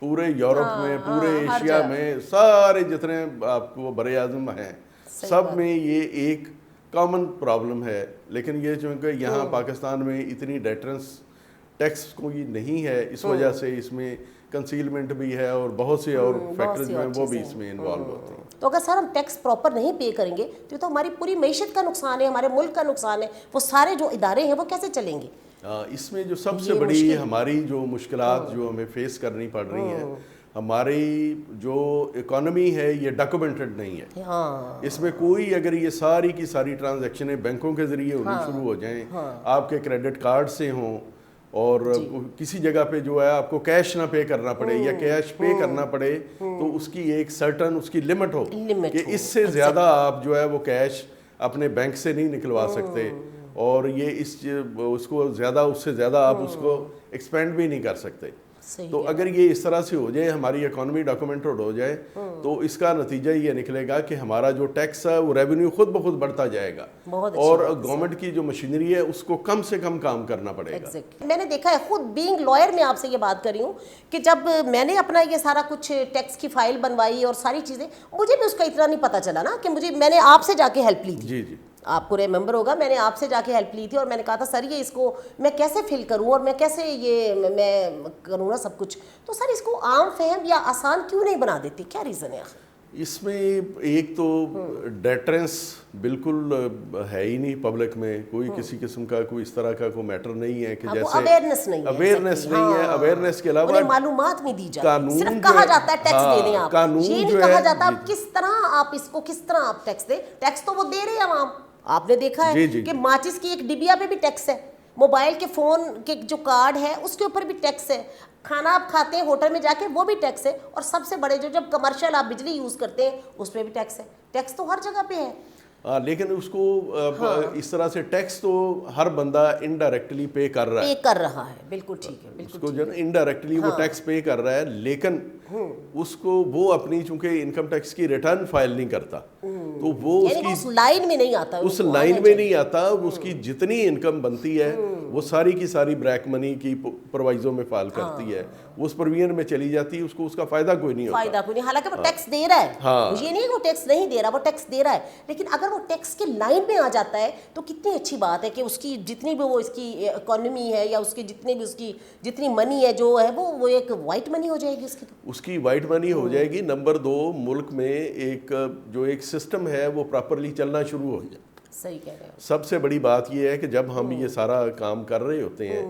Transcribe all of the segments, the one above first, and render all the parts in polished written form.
پورے یورپ میں، پورے ایشیا میں، سارے جتنے آپ کو بر اعظم ہیں، سب میں یہ ایک کامن پرابلم ہے. لیکن یہ چونکہ یہاں پاکستان میں اتنی ڈیٹرنس ٹیکس کوئی نہیں ہے، اس وجہ سے اس میں کنسیلمنٹ بھی ہے اور بہت سے اور فیکٹرز جو ہیں وہ بھی اس میں انوالو ہوتے ہیں. تو اگر سر ہم ٹیکس پراپر نہیں پے کریں گے تو یہ تو ہماری پوری معیشت کا نقصان ہے، ہمارے ملک کا نقصان ہے. وہ سارے جو ادارے ہیں وہ کیسے چلیں گے؟ اس میں جو سب سے بڑی ہماری جو مشکلات جو ہمیں فیس کرنی پڑ رہی ہیں، ہماری جو اکانومی ہے یہ ڈاکومنٹڈ نہیں ہے. اس میں کوئی اگر یہ ساری کی ساری ٹرانزیکشنیں بینکوں کے ذریعے ہونی شروع ہو جائیں، آپ کے کریڈٹ کارڈ سے ہوں، اور کسی جگہ پہ جو ہے آپ کو کیش نہ پے کرنا پڑے یا کیش پے کرنا پڑے، تو اس کی ایک سرٹن اس کی لمٹ ہو کہ اس سے زیادہ آپ جو ہے وہ کیش اپنے بینک سے نہیں نکلوا سکتے، اور یہ اس کو زیادہ، اس سے زیادہ آپ اس کو ایکسپینڈ بھی نہیں کر سکتے. تو اگر یہ اس طرح سے ہو جائے، ہماری اکانومی ڈاکومنٹڈ ہو جائے، تو اس کا نتیجہ یہ نکلے گا کہ ہمارا جو ٹیکس ہے وہ ریونیو خود بخود بڑھتا جائے گا، اور گورنمنٹ کی جو مشینری ہے اس کو کم سے کم کام کرنا پڑے گا. میں نے دیکھا ہے خود بینگ لائر میں آپ سے یہ بات کر رہی ہوں کہ جب میں نے اپنا یہ سارا کچھ ٹیکس کی فائل بنوائی اور ساری چیزیں، مجھے بھی اس کا اتنا نہیں پتا چلا نا کہ میں نے آپ سے جا کے ہیلپ لی تھی. جی جی، آپ کو ریمبر ہوگا، میں نے آپ سے جا کے ہیلپ لی تھی اور میں نے کہا تھا سر یہ اس کو میں کیسے فل کروں اور میں کیسے یہ میں کروں نا سب کچھ. تو سر اس کو عام فہم یا آسان کیوں نہیں بنا دیتی؟ کیا ریزن ہے؟ اس میں ایک تو ڈیٹرنس بالکل ہے ہی نہیں پبلک میں، کوئی کسی قسم کا کوئی اس طرح کا کوئی میٹر نہیں ہے کہ جیسے اویئرنس نہیں ہے. اویئرنیس کے علاوہ معلومات نہیں دی جاتی، صرف کہا جاتا ہے ٹیکس دے دیں آپ، یہ نہیں کہا جاتا آپ کس طرح آپ اس کو کس طرح آپ ٹیکس دیں. ٹیکس تو وہ دے رہے ہیں عوام. آپ نے دیکھا ہے کہ ماچس کی ایک ڈبیا پہ بھی ٹیکس ہے، موبائل کے فون کے جو کارڈ ہے اس کے اوپر بھی ٹیکس ہے، کھانا آپ کھاتے ہیں ہوٹل میں جا کے وہ بھی ٹیکس ہے، اور سب سے بڑے جو جب کمرشل آپ بجلی یوز کرتے ہیں اس پہ بھی ٹیکس ہے. ٹیکس تو ہر جگہ پہ ہے. لیکن اس کو اس طرح سے ٹیکس تو ہر بندہ انڈائریکٹلی پے کر رہا ہے. بالکل ٹھیک ہے، اس کو جو نا انڈائریکٹلی وہ ٹیکس پے کر رہا ہے، لیکن اس کو وہ اپنی چونکہ انکم ٹیکس کی ریٹرن فائل نہیں کرتا، تو وہ اس لائن میں نہیں آتا، اس لائن میں نہیں آتا. اس کی جتنی انکم بنتی ہے وہ ساری کی ساری بریک منی کی پروائزوں میں فائل کرتی ہے، وہ اس پروویژن میں چلی جاتی ہے، اس کو اس کا فائدہ کوئی نہیں ہوتا. حالانکہ وہ ٹیکس دے رہا ہے. یہ نہیں ہے وہ ٹیکس نہیں دے رہا، وہ ٹیکس دے رہا ہے. لیکن اگر وہ ٹیکس کے لائن میں آ جاتا ہے تو کتنی اچھی بات ہے کہ اس کی جتنی بھی وہ اس کی اکانومی ہے یا اس کی جتنی بھی اس کی جتنی منی ہے جو ہے وہ ایک وائٹ منی ہو جائے گی، اس کی وائٹ منی ہو جائے گی. نمبر 2، ملک میں ایک جو ایک سسٹم ہے وہ پراپرلی چلنا شروع ہو جائے. صحیح کہہ رہے ہیں. سب سے بڑی بات یہ ہے کہ جب ہم یہ سارا کام کر رہے ہوتے ہیں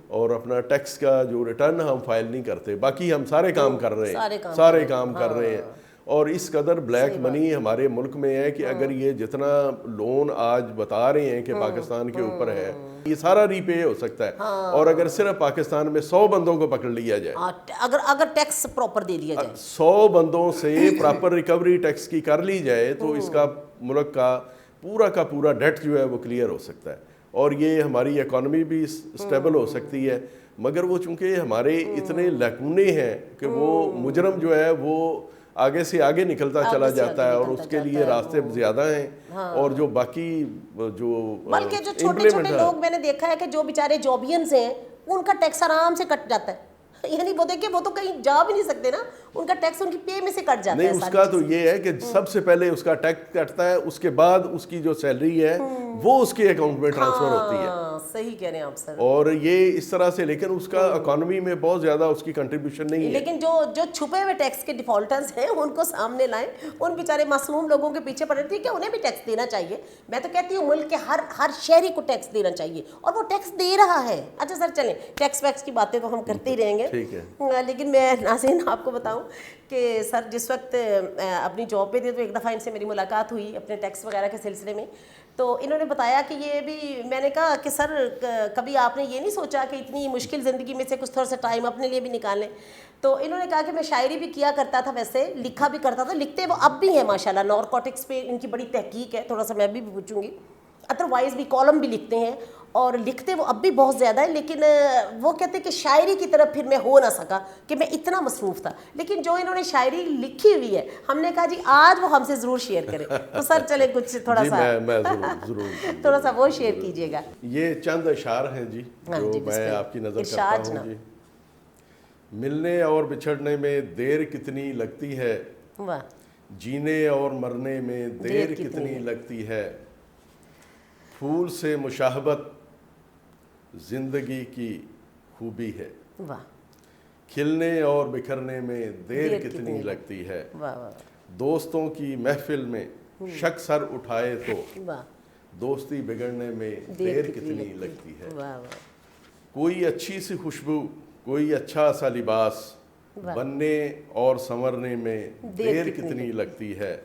اور اپنا ٹیکس کا جو ریٹرن ہم فائل نہیں کرتے، باقی ہم سارے کام کر رہے ہیں، سارے کام کر رہے ہیں، اور اس قدر بلیک منی ہمارے ملک میں ہے کہ اگر یہ جتنا لون آج بتا رہے ہیں کہ پاکستان کے اوپر ہے، یہ سارا ری پے ہو سکتا ہے. اور اگر صرف پاکستان میں 100 بندوں کو پکڑ لیا جائے، اگر ٹیکس پراپر دے دیا جائے، 100 بندوں سے پراپر ریکوری ٹیکس کی کر لی جائے، تو اس کا ملک کا پورا ڈیٹ جو ہے وہ کلیئر ہو سکتا ہے، اور یہ ہماری اکانومی بھی سٹیبل ہو سکتی ہے. مگر وہ چونکہ ہمارے اتنے لیکونے ہیں کہ وہ مجرم جو ہے وہ آگے سے آگے نکلتا چلا جاتا ہے، اور اس کے لیے راستے زیادہ ہیں. اور جو باقی جو بلکہ جو چھوٹے چھوٹے لوگ میں نے دیکھا ہے کہ جو بیچارے جابینز ہیں ان کا ٹیکس آرام سے کٹ جاتا ہے. یعنی وہ دیکھیں وہ تو کہیں جا بھی نہیں سکتے نا، ان کا ٹیکس ان کی پے میں سے کٹ جاتا ہے. نہیں، اس کا تو یہ ہے کہ سب سے پہلے اس کا ٹیکس کٹتا ہے، اس کے بعد اس کی جو سیلری ہے وہ اس کے اکاؤنٹ میں ٹرانسفر ہوتی ہے. صحیح کہہ رہے ہیں آپ سر. اور یہ اس طرح سے، لیکن اس کا اکانومی میں بہت زیادہ اس کی کنٹریبیوشن نہیں ہے. لیکن جو چھپے ہوئے ٹیکس کے ڈیفالٹرز ہیں ان کو سامنے لائیں، ان بیچارے معصوم لوگوں کے پیچھے پڑے تھے کہ انہیں بھی ٹیکس دینا چاہیے. میں تو کہتی ہوں ملک کے ہر شہری کو ٹیکس دینا چاہیے، اور وہ ٹیکس دے رہا ہے. اچھا سر چلیں، ٹیکس ویکس کی باتیں تو ہم کرتے ہی رہیں گے، ٹھیک ہے. لیکن میں ناظرین آپ کو بتاؤں کہ سر جس وقت اپنی جاب پہ تھے تو ایک دفعہ ان سے میری ملاقات ہوئی اپنے ٹیکس وغیرہ کے سلسلے میں. تو انہوں نے بتایا کہ یہ بھی، میں نے کہا کہ سر کبھی آپ نے یہ نہیں سوچا کہ اتنی مشکل زندگی میں سے کچھ تھوڑا سا ٹائم اپنے لیے بھی نکال لیں؟ تو انہوں نے کہا کہ میں شاعری بھی کیا کرتا تھا، ویسے لکھا بھی کرتا تھا، لکھتے وہ اب بھی ہیں ماشاءاللہ. نارکوٹکس پہ ان کی بڑی تحقیق ہے، تھوڑا سا میں بھی پوچھوں گی. ادروائز بھی کالم بھی لکھتے ہیں اور لکھتے وہ اب بھی بہت زیادہ ہے، لیکن وہ کہتے ہیں کہ شاعری کی طرف پھر میں ہو نہ سکا کہ میں اتنا مصروف تھا. لیکن جو انہوں نے شاعری لکھی ہوئی ہے ہم نے کہا جی آج وہ ہم سے ضرور شیئر کریں. تو سر چلے کچھ تھوڑا سا تھوڑا سا وہ شیئر کیجیے گا. یہ چند اشعار ہیں جی جو میں آپ کی نظر کرتا ہوں. جی ملنے اور بچھڑنے میں دیر کتنی لگتی ہے, واہ, جینے اور مرنے میں دیر کتنی لگتی ہے, پھول سے مشابہت زندگی کی خوبی ہے, واہ, کھلنے اور بکھرنے میں دیر کتنی لگتی ہے, واہ واہ, دوستوں کی محفل میں شک سر اٹھائے تو واہ, دوستی بگڑنے میں دیر کتنی لگتی ہے, واہ واہ, کوئی اچھی سی خوشبو, کوئی اچھا سا لباس بننے اور سنورنے میں دیر کتنی لگتی ہے,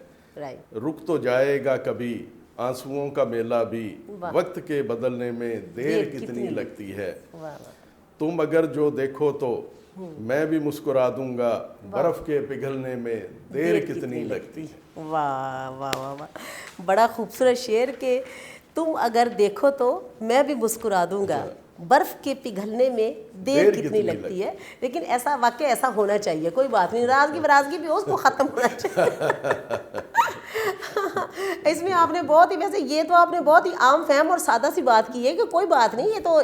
رک تو جائے گا کبھی آنسوؤں کا میلہ بھی, وقت کے بدلنے میں دیر کتنی لگتی ہے, تم اگر جو دیکھو تو میں بھی مسکرا دوں گا, برف کے پگھلنے میں دیر کتنی لگتی ہے. واہ واہ واہ واہ, بڑا خوبصورت شعر کہ تم اگر دیکھو تو میں بھی مسکرا دوں گا, برف کے پگھلنے میں دیر کتنی لگتی ہے. لیکن ایسا واقعہ ایسا ہونا چاہیے, کوئی بات نہیں, ناراضگی برازگی بھی ہو, اس کو ختم ہونا چاہیے. اس میں آپ نے بہت ہی, ویسے یہ تو آپ نے بہت ہی عام فہم اور سادہ سی بات کی ہے کہ کوئی بات نہیں, یہ تو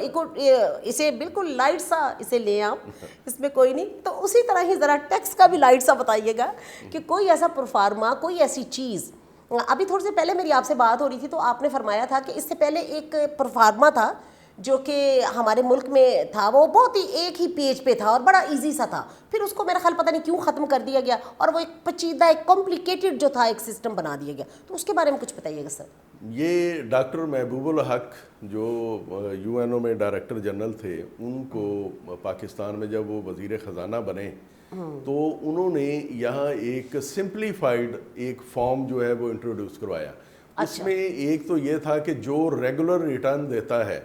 اسے بالکل لائٹ سا اسے لیں آپ, اس میں کوئی نہیں. تو اسی طرح ہی ذرا ٹیکس کا بھی لائٹ سا بتائیے گا کہ کوئی ایسا پرفارما, کوئی ایسی چیز. ابھی تھوڑی سے پہلے میری آپ سے بات ہو رہی تھی تو آپ نے فرمایا تھا کہ اس سے پہلے ایک پرفارما تھا جو کہ ہمارے ملک میں تھا, وہ بہت ہی ایک ہی پیج پہ تھا اور بڑا ایزی سا تھا, پھر اس کو میرا خیال پتہ نہیں کیوں ختم کر دیا گیا, اور وہ ایک پیچیدہ, ایک کمپلیکیٹڈ جو تھا ایک سسٹم بنا دیا گیا. تو اس کے بارے میں کچھ بتائیے گا سر. یہ ڈاکٹر محبوب الحق جو یو این او میں ڈائریکٹر جنرل تھے, ان کو پاکستان میں جب وہ وزیر خزانہ بنے تو انہوں نے یہاں ایک سمپلیفائڈ ایک فارم جو ہے وہ انٹروڈیوس کروایا. اس میں ایک تو یہ تھا کہ جو ریگولر ریٹرن دیتا ہے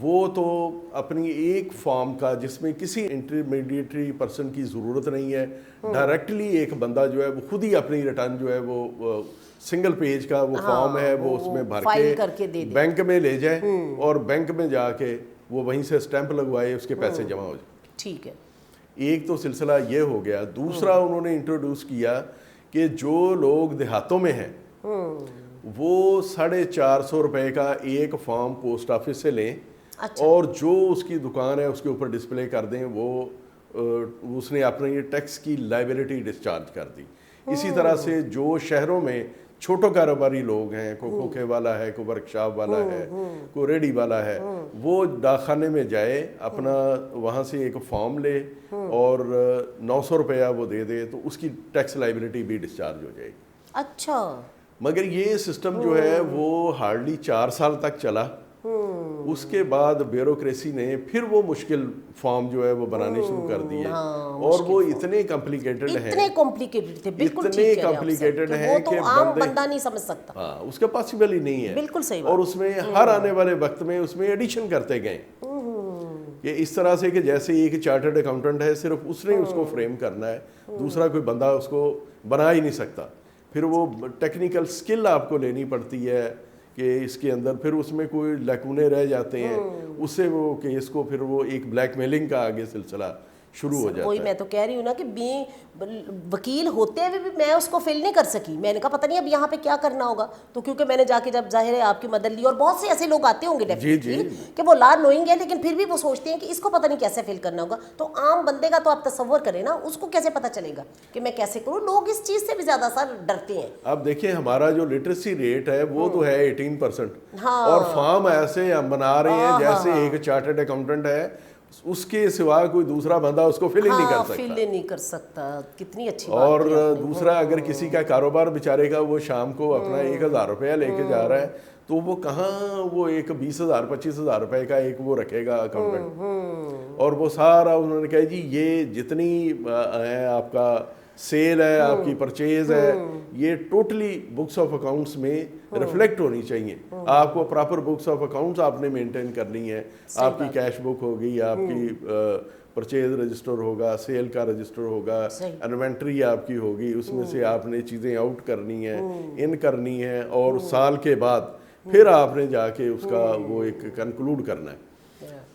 وہ تو اپنی ایک فارم کا, جس میں کسی انٹرمیڈیٹری پرسن کی ضرورت نہیں ہے, ڈائریکٹلی ایک بندہ جو ہے وہ خود ہی اپنی ریٹرن جو ہے وہ سنگل پیج کا وہ فارم ہے وہ اس میں بھر کے بینک میں لے جائے, اور بینک میں جا کے وہ وہیں سے اسٹیمپ لگوائے, اس کے پیسے جمع ہو جائے. ٹھیک ہے, ایک تو سلسلہ یہ ہو گیا. دوسرا انہوں نے انٹروڈیوس کیا کہ جو لوگ دیہاتوں میں ہیں وہ 450 روپے کا ایک فارم پوسٹ آفس سے لیں, اور جو اس کی دکان ہے اس کے اوپر ڈسپلے کر دیں, وہ اس نے اپنے یہ ٹیکس کی لائبلٹی ڈسچارج کر دی. اسی طرح سے جو شہروں میں چھوٹو کاروباری لوگ ہیں, کوئی کھوکھے والا ہے, کوئی ورک شاپ والا ہے, کوئی ریڈی والا ہے, وہ ڈاکخانے میں جائے, اپنا وہاں سے ایک فارم لے اور 900 روپیہ وہ دے دے, تو اس کی ٹیکس لائبلٹی بھی ڈسچارج ہو جائے گی. اچھا, مگر یہ سسٹم جو ہے وہ ہارڈلی 4 سال تک چلا. اس کے بعد بیوروکریسی نے پھر وہ مشکل فارم جو ہے وہ بنانے شروع کر دیے, اور وہ اتنے کمپلیکیٹڈ ہیں, اتنے کمپلیکیٹڈ تھے, بالکل اتنے کمپلیکیٹڈ ہیں کہ عام بندہ نہیں سمجھ سکتا. ہاں, اس کا پاسبل ہی نہیں ہے. بالکل صحیح. اور اس میں ہر آنے والے وقت میں اس میں ایڈیشن کرتے گئے کہ اس طرح سے کہ جیسے ایک چارٹرڈ اکاؤنٹنٹ ہے, صرف اس نے اس کو فریم کرنا ہے, دوسرا کوئی بندہ اس کو بنا ہی نہیں سکتا. پھر وہ ٹیکنیکل سکل آپ کو لینی پڑتی ہے کہ اس کے اندر پھر اس میں کوئی لیکونے رہ جاتے ہیں, اس سے وہ کیس کو پھر وہ ایک بلیک میلنگ کا آگے سلسلہ شروع ہو جاتا ہے. وہی میں تو کہہ رہی ہوں نا کہ وکیل ہوتے ہوئے بھی میں اس کو فیل نہیں کر سکی. میں نے کہا پتہ نہیں اب یہاں پہ کیا کرنا ہوگا, تو کیونکہ میں نے جا کے جب ظاہر ہے آپ کی مدد لی, اور بہت سے ایسے لوگ آتے ہوں گے ڈیفینیٹلی کہ وہ لا نوئنگ ہے, لیکن پھر بھی وہ سوچتے ہیں کہ اس کو پتہ نہیں کیسے فیل کرنا ہوگا. تو عام بندے کا تو آپ تصور کریں نا, اس کو کیسے پتہ چلے گا کہ میں کیسے کروں. لوگ اس چیز سے بھی زیادہ سر ڈرتے ہیں. اب دیکھیں ہمارا جو لٹریسی ریٹ ہے وہ تو ہے 18%, اور فارم ایسے ہم بنا رہے ہیں جیسے ایک چارٹرڈ اکاؤنٹنٹ ہے, اس کے سوا کوئی دوسرا بندہ اس کو فل ہی نہیں کر سکتا. کتنی اچھی بات. اور دوسرا اگر کسی کا کاروبار بیچارے کا وہ شام کو اپنا 1000 روپیہ لے کے جا رہا ہے, تو وہ کہاں وہ ایک 20,000-25,000 روپے کا ایک وہ رکھے گا اکاؤنٹنٹ, اور وہ سارا انہوں نے کہا جی یہ جتنی ہے آپ کا سیل ہے, آپ کی پرچیز ہے, یہ ٹوٹلی بکس آف اکاؤنٹس میں ریفلیکٹ ہونی چاہیے. آپ کو پراپر بکس آف اکاؤنٹس آپ نے مینٹین کرنی ہے. آپ کی کیش بک ہوگی, آپ کی پرچیز رجسٹر ہوگا, سیل کا رجسٹر ہوگا, انوینٹری آپ کی ہوگی, اس میں سے آپ نے چیزیں آؤٹ کرنی ہے, ان کرنی ہے, اور سال کے بعد پھر آپ نے جا کے اس کا وہ ایک کنکلوڈ کرنا ہے.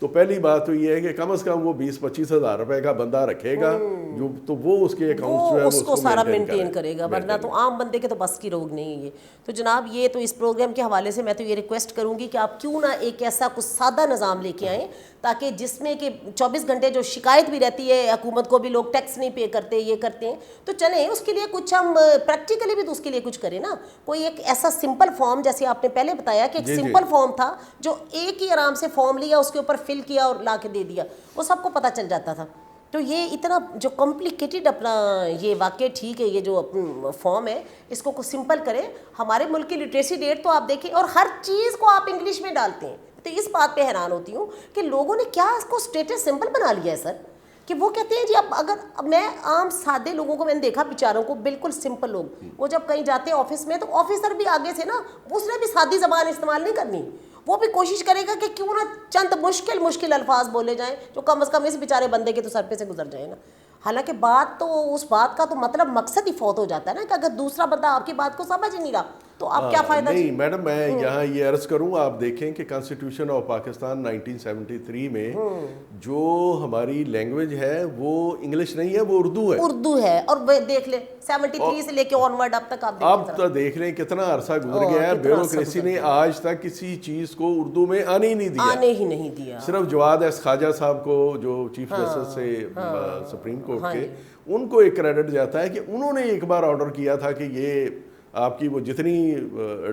تو پہلی بات تو یہ ہے کہ کم از کم وہ 20-25 ہزار روپے کا بندہ رکھے گا جو تو وہ اس کے اکاؤنٹ جو ہے اس کو سارا مینٹین کرے گا, ورنہ تو عام بندے کے تو بس کی روگ نہیں ہے یہ. تو جناب یہ تو اس پروگرام کے حوالے سے میں تو یہ ریکویسٹ کروں گی کہ آپ کیوں نہ ایک ایسا کچھ سادہ نظام لے کے آئیں تاکہ جس میں کہ 24 گھنٹے جو شکایت بھی رہتی ہے حکومت کو بھی, لوگ ٹیکس نہیں پے کرتے, یہ کرتے ہیں, تو چلیں اس کے لیے کچھ ہم پریکٹیکلی بھی تو اس کے لیے کچھ کریں نا. کوئی ایک ایسا سمپل فارم, جیسے آپ نے پہلے بتایا کہ ایک سمپل فارم تھا جو ایک ہی آرام سے فارم لیا, اس کے اوپر فل کیا اور لا کے دے دیا, وہ سب کو پتہ چل جاتا تھا. تو یہ اتنا جو کمپلیکیٹڈ اپنا یہ واقع ٹھیک ہے, یہ جو فارم ہے اس کو کچھ سمپل کریں. ہمارے ملک کی لٹریسی ریٹ تو آپ دیکھیں, اور ہر چیز کو آپ انگلش میں ڈالتے ہیں. تو اس بات پہ حیران ہوتی ہوں کہ لوگوں نے کیا اس کو اسٹیٹس سمپل بنا لیا ہے سر, کہ وہ کہتے ہیں جی اب اگر میں عام سادے لوگوں کو میں نے دیکھا بیچاروں کو, بالکل سمپل لوگ, وہ جب کہیں جاتے ہیں آفس میں تو آفیسر بھی آگے سے نا, اس نے بھی سادی زبان استعمال نہیں کرنی, وہ بھی کوشش کرے گا کہ کیوں نہ چند مشکل الفاظ بولے جائیں جو کم از کم اس بیچارے بندے کے تو سر پہ سے گزر جائے نا. حالانکہ بات تو اس بات کا تو مطلب مقصد ہی فوت ہو جاتا ہے نا, کہ اگر دوسرا بندہ آپ کی بات کو سمجھ نہیں رہا تو آپ کیا فائدہ. نہیں میڈم, میں یہاں یہ عرض کروں, آپ دیکھیں کہ کانسٹیٹیوشن آف پاکستان 1973 میں جو ہماری لینگویج ہے وہ انگلش نہیں ہے, وہ اردو ہے. اور دیکھ لیں 73 سے لے کے آنورڈ اب تک آپ تو دیکھ لیں کتنا عرصہ گزر گیا ہے. بیوروکریسی نے آج تک کسی چیز کو اردو میں آنے ہی نہیں دیا. صرف جواد ایس خواجہ صاحب کو, جو چیف جسٹس سے سپریم کورٹ کے, ان کو ایک کریڈٹ جاتا ہے کہ انہوں نے ایک بار آرڈر کیا تھا کہ یہ آپ کی وہ جتنی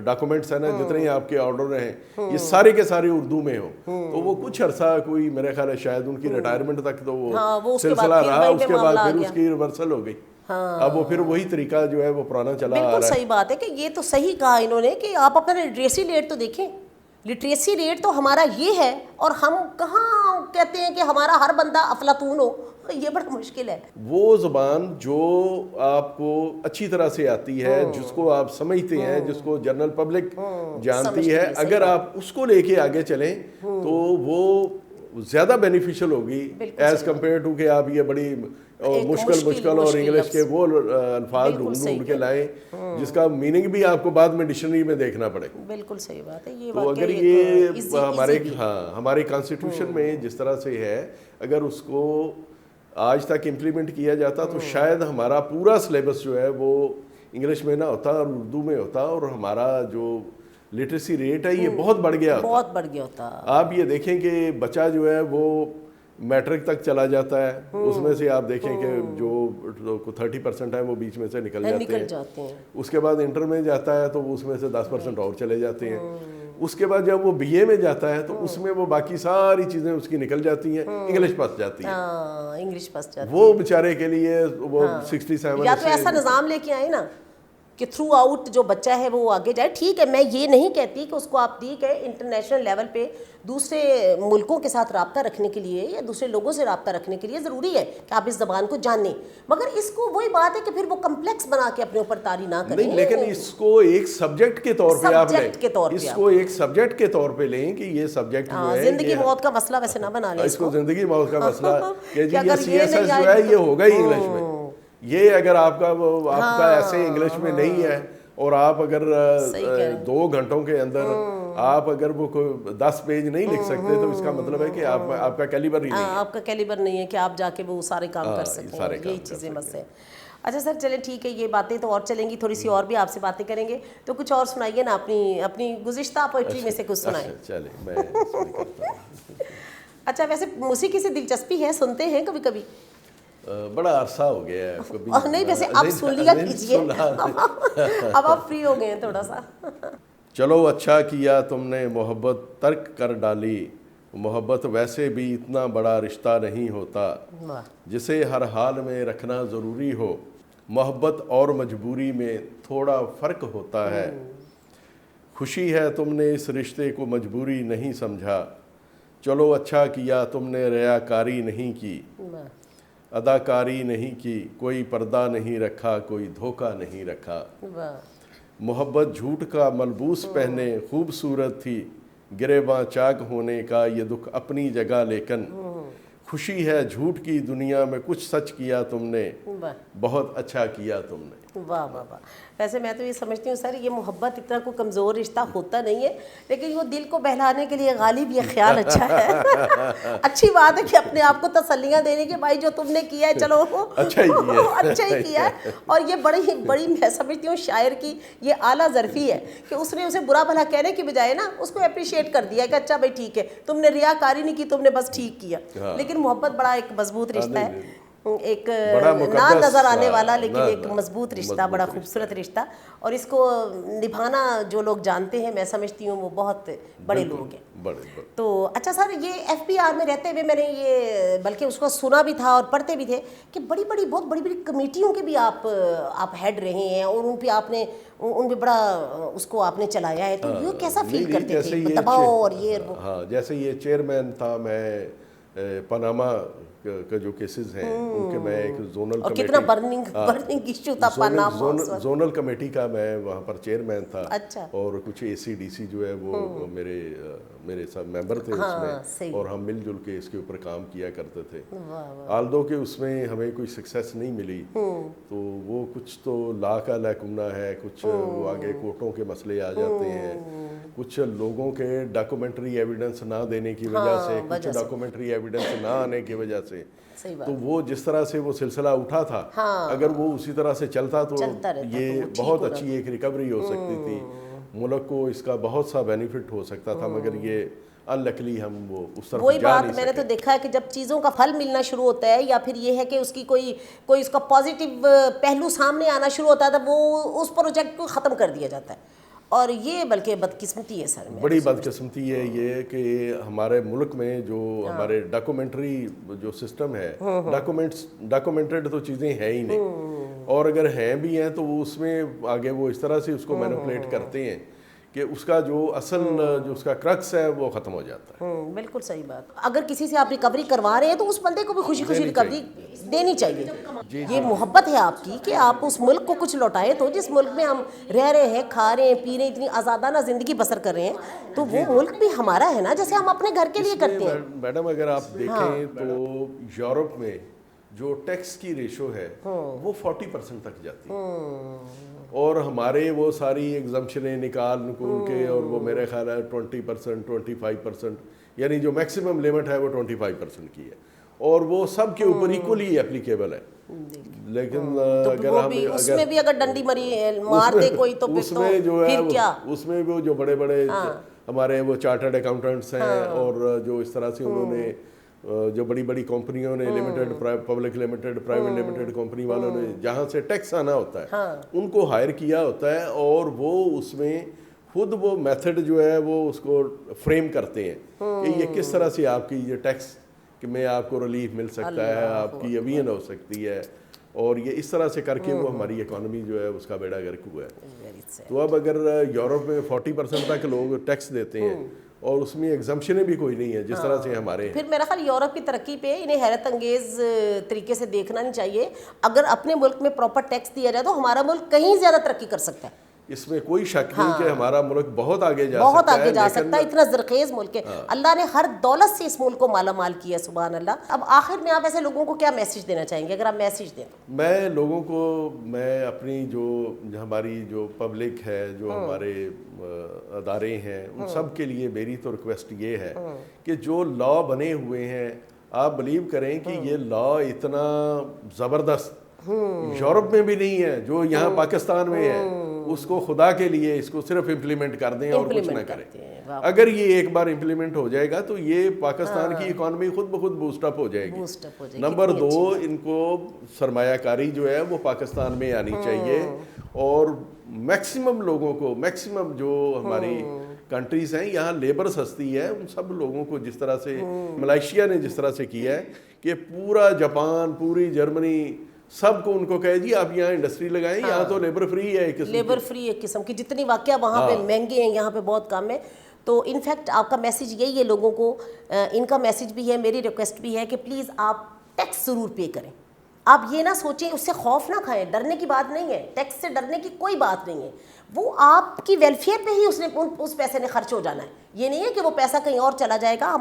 ڈاکومنٹس ہیں نا, جتنے آپ کے آرڈر ہیں, یہ سارے کے سارے اردو میں ہوں. تو وہ کچھ عرصہ, کوئی میرے خیال ہے شاید ان کی ریٹائرمنٹ تک تو وہ سلسلہ رہا, اس کے بعد پھر اس کی ریورسل ہو گئی. اب وہ پھر وہی طریقہ جو ہے وہ پرانا چلا آ رہا ہے. بالکل صحیح بات ہے کہ یہ تو صحیح کہا انہوں نے کہ آپ اپنا لٹریسی ریٹ تو دیکھیں. لٹریسی ریٹ تو ہمارا یہ ہے, اور ہم کہاں کہتے ہیں کہ ہمارا ہر بندہ افلاطون ہو, یہ بڑا مشکل ہے. وہ زبان جو آپ کو اچھی طرح سے آتی ہے, جس کو آپ سمجھتے ہیں, جس کو جنرل پبلک جانتی ہے, اگر آپ اس کو لے کے آگے چلیں تو وہ زیادہ بینیفیشل ہوگی ایز کمپیئر ٹو کہ آپ یہ بڑی مشکل اور انگلش کے وہ الفاظ ڈھونڈ کے لائیں جس کا میننگ بھی آپ کو بعد میں ڈکشنری میں دیکھنا پڑے. بالکل صحیح بات ہے. تو اگر یہ ہمارے کانسٹیٹیوشن میں جس طرح سے ہے, اگر اس کو آج تک امپلیمنٹ کیا جاتا تو شاید ہمارا پورا سلیبس جو ہے وہ انگلش میں نہ ہوتا اور اردو میں ہوتا, اور ہمارا جو لٹریسی ریٹ ہے یہ بہت بڑھ گیا ہوتا. آپ یہ دیکھیں کہ بچہ جو ہے وہ میٹرک تک چلا جاتا ہے, اس میں سے آپ دیکھیں کہ جو 30% ہے وہ بیچ میں سے نکل جاتے ہیں. اس کے بعد انٹر میں جاتا ہے تو اس میں سے 10% اور چلے جاتے ہیں. اس کے بعد جب وہ بی اے میں جاتا ہے تو اس میں وہ باقی ساری چیزیں اس کی نکل جاتی ہیں, انگلش پس جاتی ہے. وہ بیچارے کے لیے وہ 67 یا تو ایسا نظام لے کے آئے نا کہ تھرو آؤٹ جو بچہ ہے وہ آگے جائے. ٹھیک ہے, میں یہ نہیں کہتی کہ اس کو آپ ٹھیک ہے انٹرنیشنل لیول پہ دوسرے ملکوں کے ساتھ رابطہ رکھنے کے لیے یا دوسرے لوگوں سے رابطہ رکھنے کے لیے ضروری ہے کہ آپ اس زبان کو جانیں, مگر اس کو وہی بات ہے کہ پھر وہ کمپلیکس بنا کے اپنے اوپر طاری نہ کریں. لیکن اس کو ایک سبجیکٹ کے طور پہ آپ لیں, اس کو ایک سبجیکٹ کے طور پہ لیں کہ یہ سبجیکٹ جو ہے زندگی موت کا مسئلہ ویسے نہ بنا لیں اس کو زندگی موت کا مسئلہ کہ جی یہ سی ایس ایس جو ہے یہ ہوگا ہی انگلش میں. یہ اگر آپ کا ایسے انگلش میں نہیں ہے اور آپ اگر 2 گھنٹوں کے اندر آپ اگر وہ 10 پیج نہیں لکھ سکتے تو اس کا مطلب ہے کہ آپ کا کیلیبر ہی نہیں ہے. آپ کا کیلیبر نہیں ہے کہ آپ جا کے وہ سارے کام کر سکیں. یہی چیزیں بس ہے. اچھا سر چلیں ٹھیک ہے, یہ باتیں تو اور چلیں گی, تھوڑی سی اور بھی آپ سے باتیں کریں گے, تو کچھ اور سنائیے نا اپنی گزشتہ پوئٹری میں سے کچھ سنائیں. چلیں میں اچھا ویسے موسیقی سے دلچسپی ہے, سنتے ہیں کبھی کبھی؟ بڑا عرصہ ہو گیا ہے. نہیں ویسے اب سن لیا کیجیے, اب آپ فری ہو گئے ہیں تھوڑا سا. چلو اچھا کیا تم نے محبت ترک کر ڈالی, محبت ویسے بھی اتنا بڑا رشتہ نہیں ہوتا جسے ہر حال میں رکھنا ضروری ہو. محبت اور مجبوری میں تھوڑا فرق ہوتا ہے. خوشی ہے تم نے اس رشتے کو مجبوری نہیں سمجھا. چلو اچھا کیا تم نے ریاکاری نہیں کی, اداکاری نہیں کی, کوئی پردہ نہیں رکھا, کوئی دھوکہ نہیں رکھا. محبت جھوٹ کا ملبوس پہنے خوبصورت تھی, گریباں چاک ہونے کا یہ دکھ اپنی جگہ, لیکن خوشی ہے جھوٹ کی دنیا میں کچھ سچ کیا تم نے, بہت اچھا کیا تم نے. واہ واہ واہ. ویسے میں تو یہ سمجھتی ہوں سر یہ محبت اتنا کوئی کمزور رشتہ ہوتا نہیں ہے, لیکن وہ دل کو بہلانے کے لیے غالب یہ خیال اچھا ہے. اچھی بات ہے کہ اپنے آپ کو تسلیاں دینے کے بھائی جو تم نے کیا ہے چلو اچھا ہی کیا ہے. اور یہ بڑی میں سمجھتی ہوں شاعر کی یہ اعلیٰ ظرفی ہے کہ اس نے اسے برا بھلا کہنے کی بجائے نا اس کو اپریشیٹ کر دیا کہ اچھا بھائی ٹھیک ہے, تم نے ریاکاری نہیں کی, تم نے بس ٹھیک کیا. لیکن محبت بڑا ایک مضبوط رشتہ ہے, ایک نہ نظر آنے والا لیکن ایک مضبوط رشتہ, بڑا خوبصورت رشتہ, اور اس کو نبھانا جو لوگ جانتے ہیں میں سمجھتی ہوں وہ بہت بڑے لوگ ہیں. تو اچھا سر یہ ایف بی آر میں رہتے ہوئے میں نے یہ بلکہ اس کو سنا بھی تھا اور پڑھتے بھی تھے کہ بہت بڑی کمیٹیوں کے بھی آپ ہیڈ رہے ہیں اور ان پہ آپ نے ان پہ بڑا اس کو آپ نے چلایا ہے, تو یہ کیسا فیل کرتے تھے دباؤ اور یہ وہ؟ ہاں جیسے یہ چیئرمین تھا میں پاناما کا جو کیسز ہیں ان کے میں ایک زونل اور کتنا برننگ ایشو تھا پاناما, زونل کمیٹی کا میں وہاں پر چیئرمین تھا. اچھا. اور کچھ اے سی ڈی سی جو ہے وہ میرے ساتھ ممبر تھے اس میں, اور ہم مل جل کے اس کے اوپر کام کیا کرتے تھے. آلدو کہ اس میں ہمیں کوئی سکسیس نہیں ملی, تو وہ کچھ تو لا کا لہکمنا ہے, کچھ وہ آگے کورٹوں کے مسئلے آ جاتے ہیں, کچھ لوگوں کے ڈاکومنٹری ایویڈنس نہ دینے کی وجہ سے, کچھ ڈاکومنٹری ایویڈنس نہ آنے کی وجہ سے. تو وہ جس طرح سے وہ سلسلہ اٹھا تھا اگر وہ اسی طرح سے چلتا تو یہ بہت اچھی ایک ریکوری ہو سکتی تھی, ملک کو اس کا بہت سا بینیفٹ ہو سکتا تھا, مگر یہ انلکلی ہم وہ اس طرف وہی جا بات نہیں میں نے سکے. تو دیکھا ہے کہ جب چیزوں کا پھل ملنا شروع ہوتا ہے یا پھر یہ ہے کہ اس کی کوئی اس کا پازیٹیو پہلو سامنے آنا شروع ہوتا ہے تو وہ اس پروجیکٹ کو ختم کر دیا جاتا ہے, اور یہ بلکہ بدقسمتی ہے سر. بڑی بدقسمتی ہے یہ کہ ہمارے ملک میں جو ہمارے ڈاکومنٹری جو سسٹم ہے, ڈاکومنٹڈ تو چیزیں ہیں ہی نہیں, اور اگر ہیں بھی ہیں تو وہ اس میں آگے وہ اس طرح سے اس کو مینپولیٹ کرتے ہیں کہ اس کا جو اصل جو اس کا کرکس ہے وہ ختم ہو جاتا ہے. بالکل صحیح بات. اگر کسی سے آپ ریکوری کروا رہے ہیں تو اس بندے کو بھی خوشی ریکوری دینی چاہیے. یہ محبت ہے آپ کی کہ آپ اس ملک کو کچھ لوٹائیں, تو جس ملک میں ہم رہ رہے ہیں, کھا رہے ہیں, پی رہے ہیں, اتنی آزادانہ زندگی بسر کر رہے ہیں, تو وہ ملک بھی ہمارا ہے نا, جیسے ہم اپنے گھر کے لیے کرتے ہیں. میڈم اگر آپ دیکھیں تو یورپ میں جو ٹیکس کی ریشو ہے وہ 40% تک جاتی ہے, اور ہمارے وہ ساری ایگزمپشنیں نکال کے, اور وہ میرے خیال ہے 20%, 25%, یعنی جو میکسیمم لمٹ ہے وہ 25% کی ہے, اور وہ سب کے اوپر ایکولی اپلیکیبل ہے. لیکن اگر ہم اس میں بھی اگر ڈنڈی مار دے کوئی تو اس میں جو ہے اس میں وہ جو بڑے بڑے ہمارے وہ چارٹرڈ اکاؤنٹنٹس ہیں, اور جو اس طرح سے انہوں نے جو بڑی بڑی کمپنیوں نے limited public limited private limited company والوں نے جہاں سے ٹیکس آنا ہوتا ہے ان کو ہائر کیا ہوتا ہے, اور وہ اس میں خود وہ میتھڈ جو ہے وہ اس کو فریم کرتے ہیں کہ یہ کس طرح سے آپ کی یہ ٹیکس کہ میں آپ کو ریلیف مل سکتا ہے, آپ کی اوین ہو سکتی ہے, اور یہ اس طرح سے کر کے وہ ہماری اکانومی جو ہے اس کا بیڑا گرک ہوا ہے. تو اب اگر یورپ میں 40% تک لوگ ٹیکس دیتے ہیں اور اس میں ایگزمپشنیں بھی کوئی نہیں ہے جس طرح سے ہمارے ہیں, پھر میرا خیال یورپ کی ترقی پہ انہیں حیرت انگیز طریقے سے دیکھنا نہیں چاہیے. اگر اپنے ملک میں پراپر ٹیکس دیا جائے تو ہمارا ملک کہیں زیادہ ترقی کر سکتا ہے. اس میں کوئی شک نہیں کہ ہمارا ملک بہت آگے جا سکتا ہے, اتنا زرخیز ملک ہے, اللہ نے ہر دولت سے اس ملک کو مالا مال کیا, سبحان اللہ. اب آخر میں آپ ایسے لوگوں کو کیا میسج دینا چاہیں گے اگر آپ میسج دیں؟ میں لوگوں کو میں اپنی جو ہماری جو پبلک ہے, جو ہمارے ادارے ہیں, ان سب کے لیے میری تو ریکویسٹ یہ ہے کہ جو لا بنے ہوئے ہیں آپ بلیو کریں کہ یہ لا اتنا زبردست یورپ میں بھی نہیں ہے جو یہاں پاکستان میں ہے, اس کو خدا کے لیے اس کو صرف امپلیمنٹ کر دیں اور کچھ نہ کریں. اگر یہ ایک بار امپلیمنٹ ہو جائے گا تو یہ پاکستان کی اکانومی خود بخود بوسٹ اپ ہو جائے گی. نمبر 2, ان کو سرمایہ کاری جو ہے وہ پاکستان میں آنی چاہیے, اور میکسیمم لوگوں کو, میکسیمم جو ہماری کنٹریز ہیں یہاں لیبر سستی ہے, ان سب لوگوں کو جس طرح سے ملائیشیا نے جس طرح سے کیا ہے کہ پورا جاپان, پوری جرمنی, سب کو ان کو کہے جی آپ یہاں انڈسٹری لگائیں, یہاں تو لیبر فری ہے, لیبر فری ایک قسم کی, جتنی واقعہ وہاں پہ مہنگے ہیں یہاں پہ بہت کم ہے. تو انفیکٹ آپ کا میسیج یہی ہے لوگوں کو, ان کا میسیج بھی ہے, میری ریکویسٹ بھی ہے کہ پلیز آپ ٹیکس ضرور پے کریں. آپ یہ نہ سوچیں, اس سے خوف نہ کھائیں, ڈرنے کی بات نہیں ہے, ٹیکس سے ڈرنے کی کوئی بات نہیں ہے. وہ آپ کی ویلفیئر پہ ہی اس پیسے نے خرچ ہو جانا ہے. یہ نہیں ہے کہ وہ پیسہ کہیں اور چلا جائے گا.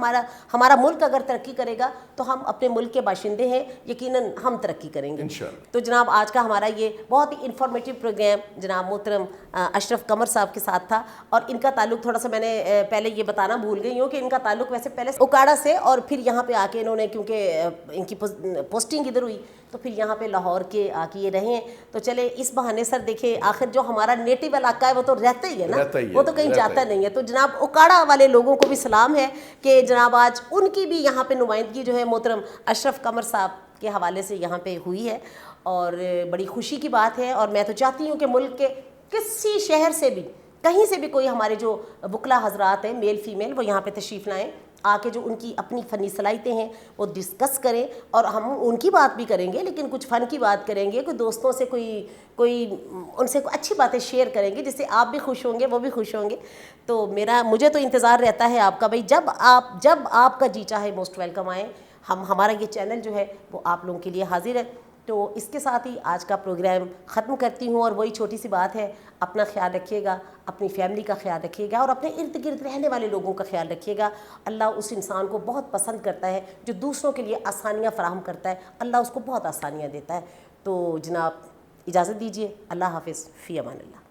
ہمارا ملک اگر ترقی کرے گا تو ہم اپنے ملک کے باشندے ہیں, یقیناً ہم ترقی کریں گے. تو جناب آج کا ہمارا یہ بہت ہی انفارمیٹیو پروگرام جناب محترم اشرف قمر صاحب کے ساتھ تھا, اور ان کا تعلق تھوڑا سا میں نے پہلے یہ بتانا بھول گئی ہوں کہ ان کا تعلق ویسے پہلے اوکاڑا سے, اور پھر یہاں پہ آ کے انہوں نے, کیونکہ ان کی پوسٹنگ ادھر ہوئی, تو پھر یہاں پہ لاہور کے آ کے یہ رہے ہیں. تو چلے اس بہانے سر دیکھیں آخر جو ہمارا نیٹو علاقہ ہے وہ تو رہتا ہی ہے نا, وہ تو کہیں جاتا نہیں ہے. تو جناب اوکاڑا والے لوگوں کو بھی سلام ہے کہ جناب آج ان کی بھی یہاں پہ نمائندگی جو ہے محترم اشرف قمر صاحب کے حوالے سے یہاں پہ ہوئی ہے, اور بڑی خوشی کی بات ہے. اور میں تو چاہتی ہوں کہ ملک کے کسی شہر سے بھی, کہیں سے بھی کوئی ہمارے جو وکلا حضرات ہیں میل فیمیل, وہ یہاں پہ تشریف لائیں, آ کے جو ان کی اپنی فنی صلاحیتیں ہیں وہ ڈسکس کریں, اور ہم ان کی بات بھی کریں گے لیکن کچھ فن کی بات کریں گے, کوئی دوستوں سے کوئی ان سے اچھی باتیں شیئر کریں گے جس سے آپ بھی خوش ہوں گے, وہ بھی خوش ہوں گے. تو مجھے تو انتظار رہتا ہے آپ کا, بھائی جب آپ کا جی چاہے موسٹ ویلکم آئیں. ہمارا یہ چینل جو ہے وہ آپ لوگوں کے لیے حاضر ہے. تو اس کے ساتھ ہی آج کا پروگرام ختم کرتی ہوں, اور وہی چھوٹی سی بات ہے, اپنا خیال رکھیے گا, اپنی فیملی کا خیال رکھیے گا, اور اپنے ارد گرد رہنے والے لوگوں کا خیال رکھیے گا. اللہ اس انسان کو بہت پسند کرتا ہے جو دوسروں کے لیے آسانیاں فراہم کرتا ہے, اللہ اس کو بہت آسانیاں دیتا ہے. تو جناب اجازت دیجیے, اللہ حافظ, فی امان اللہ.